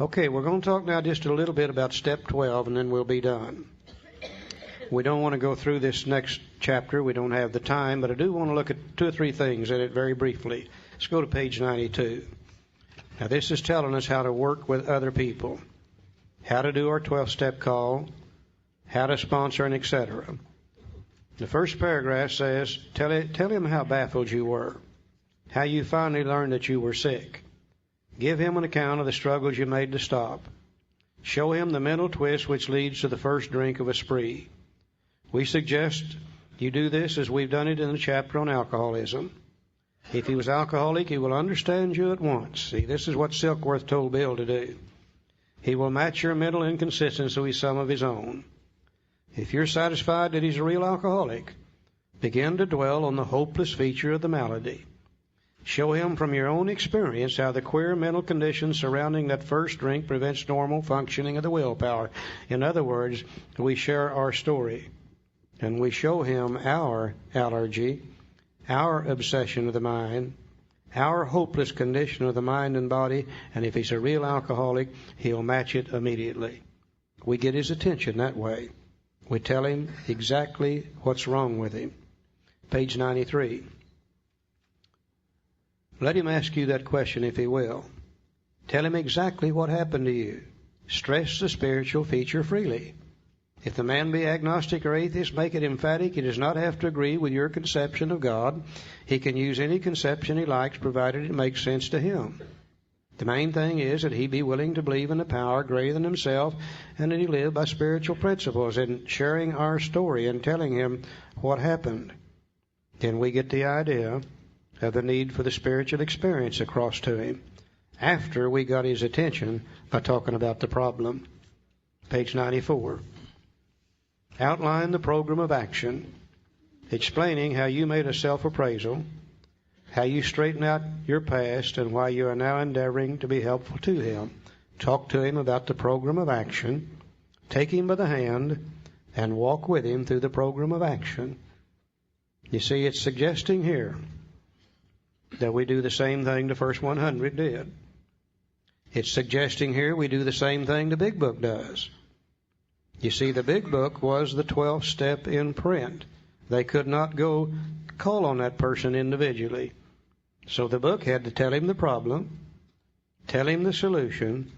Okay, we're going to talk now just a little bit about step 12, and then we'll be done. We don't want to go through this next chapter. We don't have the time, but I do want to look at 2 or 3 things in it very briefly. Let's go to page 92. Now, this is telling us how to work with other people, how to do our 12-step call, how to sponsor, and etc. The first paragraph says, tell him how baffled you were, how you finally learned that you were sick. Give him an account of the struggles you made to stop. Show him the mental twist which leads to the first drink of a spree. We suggest you do this as we've done it in the chapter on alcoholism. If he was alcoholic, he will understand you at once. See, this is what Silkworth told Bill to do. He will match your mental inconsistency with some of his own. If you're satisfied that he's a real alcoholic, begin to dwell on the hopeless feature of the malady. Show him from your own experience how the queer mental condition surrounding that first drink prevents normal functioning of the willpower. In other words, we share our story, and we show him our allergy, our obsession of the mind, our hopeless condition of the mind and body, and if he's a real alcoholic, he'll match it immediately. We get his attention that way. We tell him exactly what's wrong with him. Page 93. Let him ask you that question if he will. Tell him exactly what happened to you. Stress the spiritual feature freely. If the man be agnostic or atheist, make it emphatic. He does not have to agree with your conception of God. He can use any conception he likes, provided it makes sense to him. The main thing is that he be willing to believe in a power greater than himself, and that he live by spiritual principles, and sharing our story and telling him what happened. Then we get the idea of the need for the spiritual experience across to him, after we got his attention by talking about the problem. Page 94. Outline the program of action, explaining how you made a self-appraisal, how you straightened out your past, and why you are now endeavoring to be helpful to him. Talk to him about the program of action, take him by the hand, and walk with him through the program of action. You see, it's suggesting here that we do the same thing the first 100 did. It's suggesting here we do the same thing the Big Book does. You see, the Big Book was the 12th step in print. They could not go call on that person individually. So the book had to tell him the problem, tell him the solution,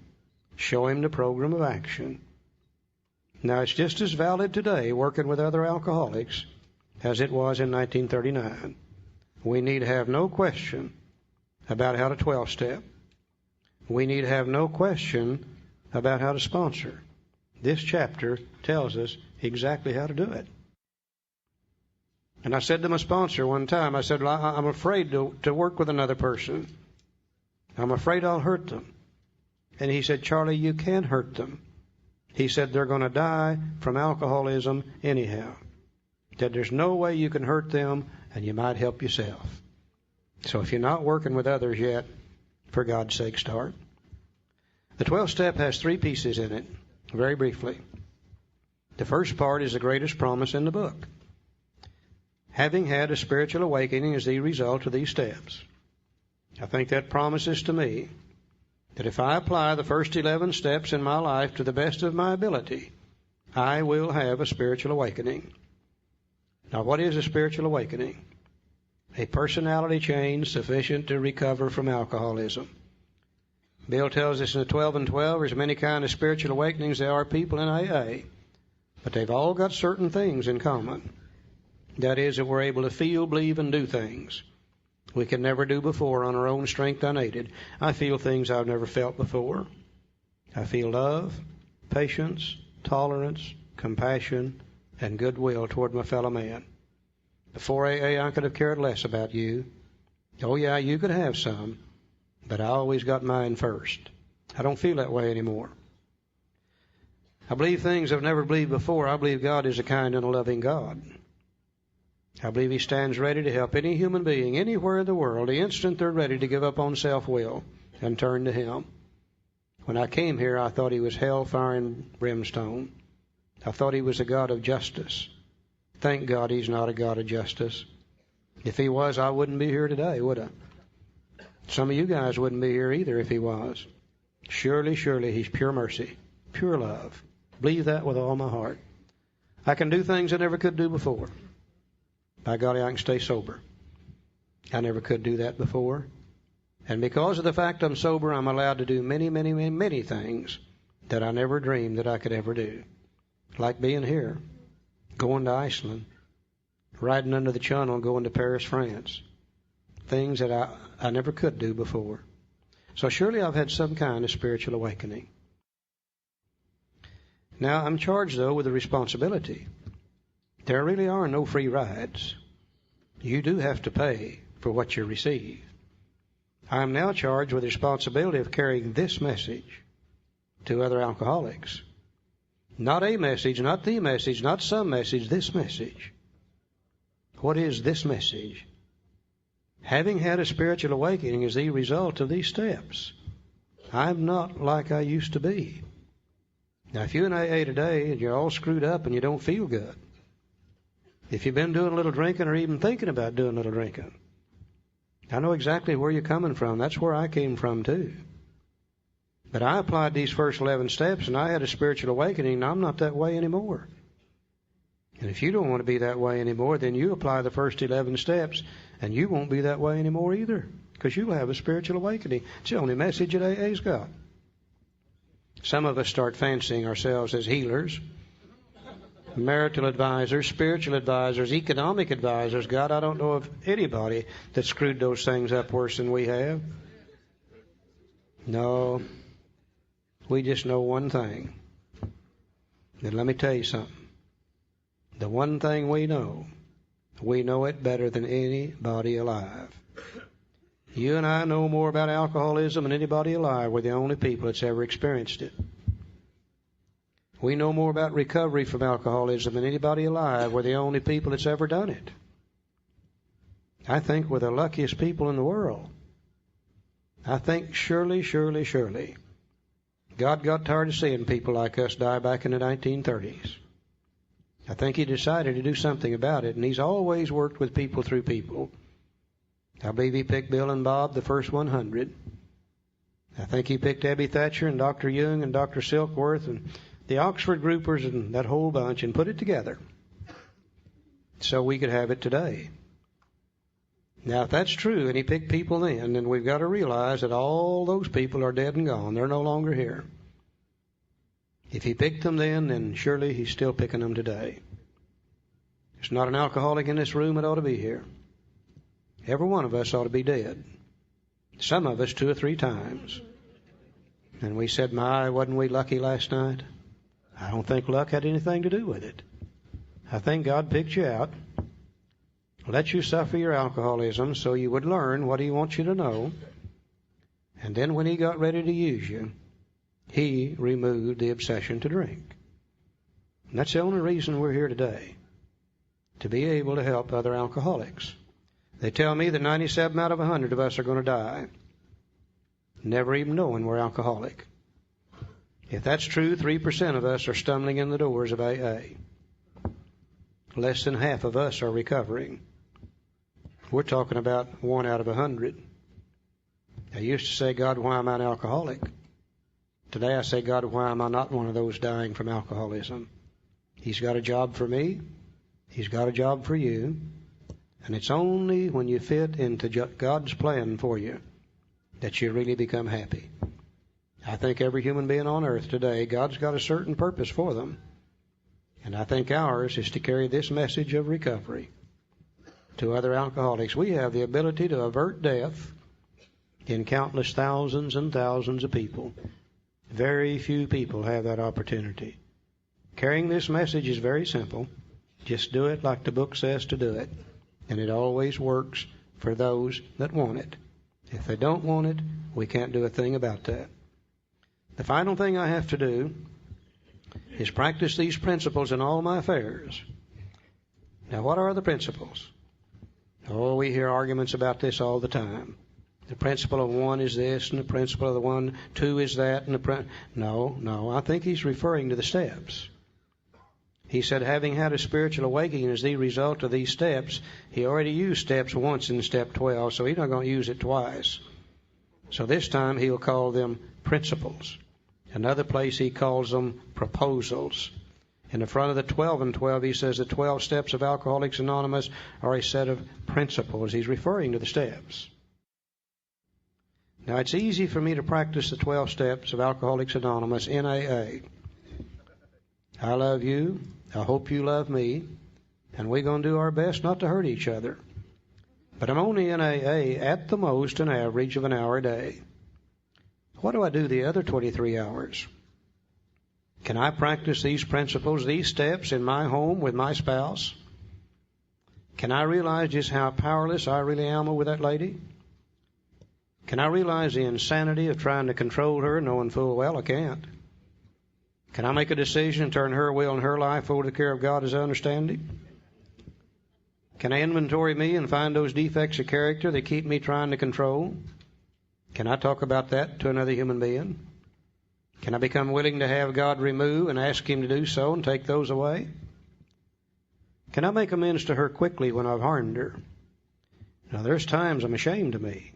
show him the program of action. Now, it's just as valid today, working with other alcoholics, as it was in 1939. We need have no question about how to 12-step. We need have no question about how to sponsor. This chapter tells us exactly how to do it. And I said to my sponsor one time, I said, well, I'm afraid to work with another person. I'm afraid I'll hurt them. And he said, Charlie, you can hurt them. He said, they're going to die from alcoholism anyhow. That there's no way you can hurt them, and you might help yourself. So if you're not working with others yet, for God's sake, start. The 12th step has 3 pieces in it, very briefly. The first part is the greatest promise in the book. Having had a spiritual awakening is the result of these steps. I think that promises to me that if I apply the first 11 steps in my life to the best of my ability, I will have a spiritual awakening. Now, what is a spiritual awakening? A personality change sufficient to recover from alcoholism. Bill tells us in the 12 and 12, there's many kinds of spiritual awakenings. There are people in AA, but they've all got certain things in common. That is, that we're able to feel, believe, and do things we could never do before on our own strength unaided. I feel things I've never felt before. I feel love, patience, tolerance, compassion, and goodwill toward my fellow man. Before AA, I could have cared less about you. Oh, yeah, you could have some, but I always got mine first. I don't feel that way anymore. I believe things I've never believed before. I believe God is a kind and a loving God. I believe He stands ready to help any human being anywhere in the world the instant they're ready to give up on self-will and turn to Him. When I came here, I thought He was hellfire and brimstone. I thought He was a God of justice. Thank God He's not a God of justice. If He was, I wouldn't be here today, would I? Some of you guys wouldn't be here either if He was. Surely, surely He's pure mercy, pure love. Believe that with all my heart. I can do things I never could do before. By golly, I can stay sober. I never could do that before. And because of the fact I'm sober, I'm allowed to do many, many, many, many things that I never dreamed that I could ever do. Like being here, going to Iceland, riding under the Channel, going to Paris, France. Things that I never could do before. So surely I've had some kind of spiritual awakening. Now I'm charged, though, with a responsibility. There really are no free rides. You do have to pay for what you receive. I am now charged with the responsibility of carrying this message to other alcoholics. Not a message, not the message, not some message, this message. What is this message? Having had a spiritual awakening is the result of these steps. I'm not like I used to be. Now, if you're in AA today and you're all screwed up and you don't feel good, if you've been doing a little drinking or even thinking about doing a little drinking, I know exactly where you're coming from. That's where I came from, too. But I applied these first 11 steps, and I had a spiritual awakening, and I'm not that way anymore. And if you don't want to be that way anymore, then you apply the first 11 steps, and you won't be that way anymore either, because you'll have a spiritual awakening. It's the only message that AA's got. Some of us start fancying ourselves as healers, marital advisors, spiritual advisors, economic advisors. God, I don't know of anybody that screwed those things up worse than we have. No, we just know one thing. And let me tell you something. The one thing we know it better than anybody alive. You and I know more about alcoholism than anybody alive. We're the only people that's ever experienced it. We know more about recovery from alcoholism than anybody alive. We're the only people that's ever done it. I think we're the luckiest people in the world. I think surely, surely, surely, God got tired of seeing people like us die back in the 1930s. I think He decided to do something about it, and He's always worked with people through people. I believe He picked Bill and Bob, the first 100. I think He picked Abby Thatcher and Dr. Young and Dr. Silkworth and the Oxford groupers and that whole bunch and put it together so we could have it today. Now, if that's true, and He picked people then we've got to realize that all those people are dead and gone. They're no longer here. If He picked them then surely He's still picking them today. There's not an alcoholic in this room that ought to be here. Every one of us ought to be dead. Some of us 2 or 3 times. And we said, my, wasn't we lucky last night? I don't think luck had anything to do with it. I think God picked you out, let you suffer your alcoholism so you would learn what He wants you to know. And then when He got ready to use you, He removed the obsession to drink. And that's the only reason we're here today, to be able to help other alcoholics. They tell me that 97 out of 100 of us are going to die, never even knowing we're alcoholic. If that's true, 3% of us are stumbling in the doors of AA. Less than half of us are recovering. We're talking about 1 out of 100. I used to say, God, why am I an alcoholic? Today I say, God, why am I not one of those dying from alcoholism? He's got a job for me. He's got a job for you. And it's only when you fit into God's plan for you that you really become happy. I think every human being on earth today, God's got a certain purpose for them. And I think ours is to carry this message of recovery to other alcoholics. We have the ability to avert death in countless thousands and thousands of people. Very few people have that opportunity. Carrying this message is very simple. Just do it like the book says to do it. And it always works for those that want it. If they don't want it, we can't do a thing about that. The final thing I have to do is practice these principles in all my affairs. Now, what are the principles? Oh, we hear arguments about this all the time. The principle of 1 is this, and the principle of the 1, 2 is that, and No, I think he's referring to the steps. He said, having had a spiritual awakening as the result of these steps, he already used steps once in step 12, so he's not going to use it twice. So this time he'll call them principles. Another place he calls them proposals. In the front of the 12 and 12, he says the 12 steps of Alcoholics Anonymous are a set of principles. He's referring to the steps. Now, it's easy for me to practice the 12 steps of Alcoholics Anonymous in AA. I love you. I hope you love me. And we're going to do our best not to hurt each other. But I'm only in AA at the most an average of an hour a day. What do I do the other 23 hours? Can I practice these principles, these steps in my home with my spouse? Can I realize just how powerless I really am with that lady? Can I realize the insanity of trying to control her knowing full well I can't? Can I make a decision and turn her will and her life over to the care of God as I understand it? Can I inventory me and find those defects of character that keep me trying to control? Can I talk about that to another human being? Can I become willing to have God remove and ask Him to do so and take those away? Can I make amends to her quickly when I've harmed her? Now, there's times I'm ashamed of me.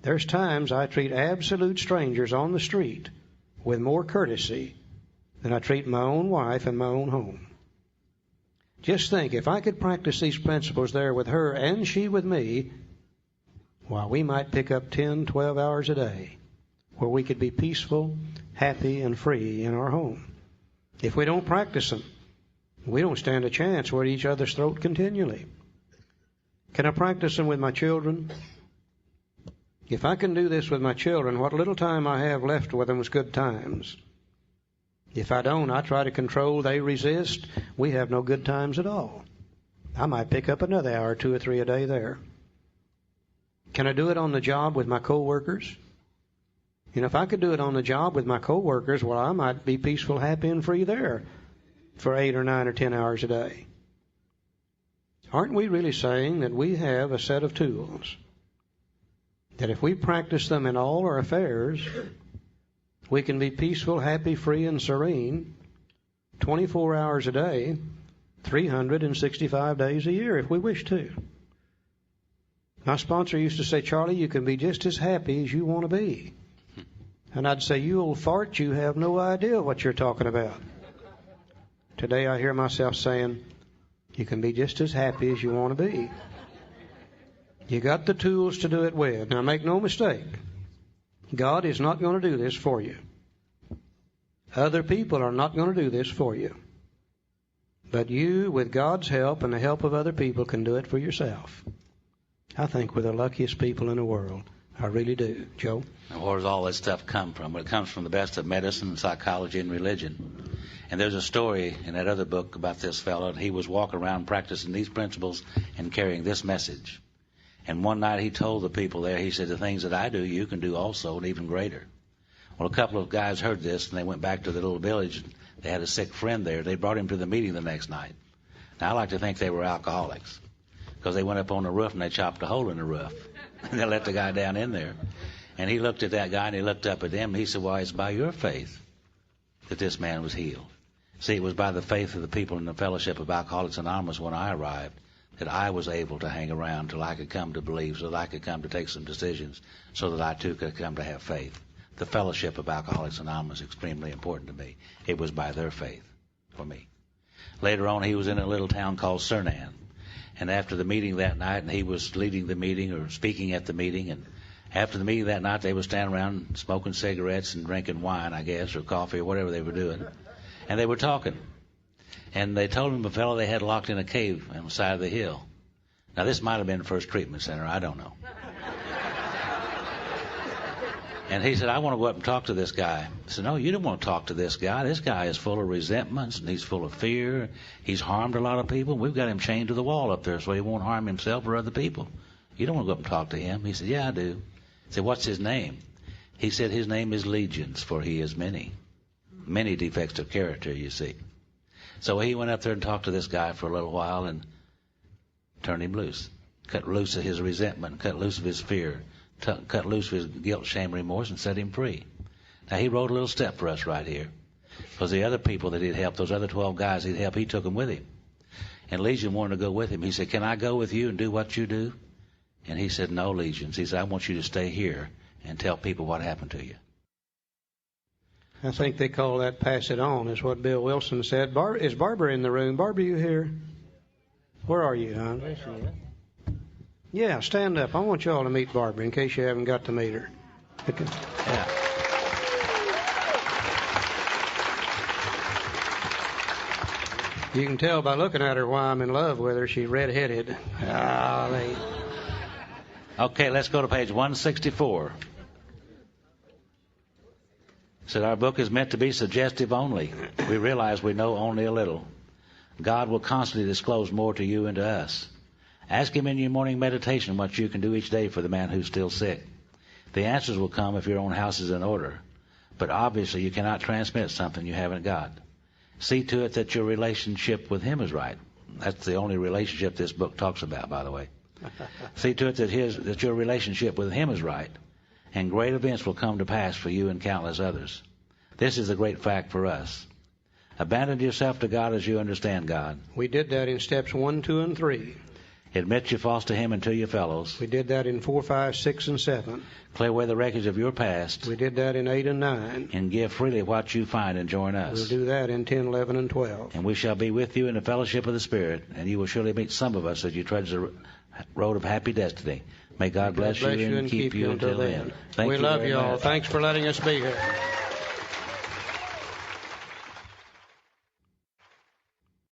There's times I treat absolute strangers on the street with more courtesy than I treat my own wife and my own home. Just think, if I could practice these principles there with her and she with me, why, we might pick up 10, 12 hours a day where we could be peaceful, happy, and free in our home. If we don't practice them, we don't stand a chance. We're at each other's throat continually. Can I practice them with my children? If I can do this with my children, what little time I have left with them is good times. If I don't, I try to control, they resist, we have no good times at all. I might pick up another hour, 2 or 3 a day there. Can I do it on the job with my co-workers? You know, if I could do it on the job with my co-workers, well, I might be peaceful, happy, and free there for 8 or 9 or 10 hours a day. Aren't we really saying that we have a set of tools that if we practice them in all our affairs, we can be peaceful, happy, free, and serene 24 hours a day, 365 days a year if we wish to? My sponsor used to say, Charlie, you can be just as happy as you want to be. And I'd say, you old fart, you have no idea what you're talking about. Today I hear myself saying, you can be just as happy as you want to be. You got the tools to do it with. Now make no mistake, God is not going to do this for you. Other people are not going to do this for you. But you, with God's help and the help of other people, can do it for yourself. I think we're the luckiest people in the world. I really do. Joe? Now, where does all this stuff come from? Well, it comes from the best of medicine, psychology, and religion. And there's a story in that other book about this fellow, and he was walking around practicing these principles and carrying this message. And one night he told the people there, he said, the things that I do, you can do also, and even greater. Well, a couple of guys heard this, and they went back to the little village. They had a sick friend there. They brought him to the meeting the next night. Now, I like to think they were alcoholics, because they went up on the roof and they chopped a hole in the roof. And they let the guy down in there. And he looked at that guy and he looked up at them and he said, well, it's by your faith that this man was healed. See, it was by the faith of the people in the Fellowship of Alcoholics Anonymous when I arrived that I was able to hang around till I could come to believe, so that I could come to take some decisions, so that I too could come to have faith. The Fellowship of Alcoholics Anonymous is extremely important to me. It was by their faith for me. Later on, he was in a little town called Cernan. And after the meeting that night, and he was leading the meeting or speaking at the meeting, and after the meeting that night, they were standing around smoking cigarettes and drinking wine, I guess, or coffee or whatever they were doing. And they were talking. And they told him a fellow they had locked in a cave on the side of the hill. Now, this might have been the First Treatment Center. I don't know. And he said, I want to go up and talk to this guy. I said, no, you don't want to talk to this guy. This guy is full of resentments, and he's full of fear. He's harmed a lot of people. We've got him chained to the wall up there so he won't harm himself or other people. You don't want to go up and talk to him. He said, yeah, I do. I said, what's his name? He said, his name is Legions, for he is many. Many defects of character, you see. So he went up there and talked to this guy for a little while and turned him loose. Cut loose of his resentment, cut loose of his fear. Cut loose of his guilt, shame, remorse, and set him free. Now, he wrote a little step for us right here. Because the other people that he'd helped, those other 12 guys he'd helped, he took them with him. And Legion wanted to go with him. He said, can I go with you and do what you do? And he said, no, Legions. He said, I want you to stay here and tell people what happened to you. I think they call that pass it on, is what Bill Wilson said. Is Barbara in the room? Barbara, you here? Where are you, hon? Yeah, stand up. I want you all to meet Barbara in case you haven't got to meet her. Okay. Yeah. You can tell by looking at her why I'm in love with her. She's red-headed. Okay, let's go to page 164. Said our book is meant to be suggestive only. We realize we know only a little. God will constantly disclose more to you and to us. Ask Him in your morning meditation what you can do each day for the man who's still sick. The answers will come if your own house is in order. But obviously you cannot transmit something you haven't got. See to it that your relationship with Him is right. That's the only relationship this book talks about, by the way. See to it that your relationship with Him is right, and great events will come to pass for you and countless others. This is a great fact for us. Abandon yourself to God as you understand God. We did that in steps 1, 2, and 3. Admit your faults to Him and to your fellows. We did that in 4, 5, 6, and 7. Clear away the wreckage of your past. We did that in 8 and 9. And give freely what you find and join us. We'll do that in 10, 11, and 12. And we shall be with you in the fellowship of the Spirit, and you will surely meet some of us as you trudge the road of happy destiny. May God bless you and keep you until then. We love you all. Thanks for letting us be here.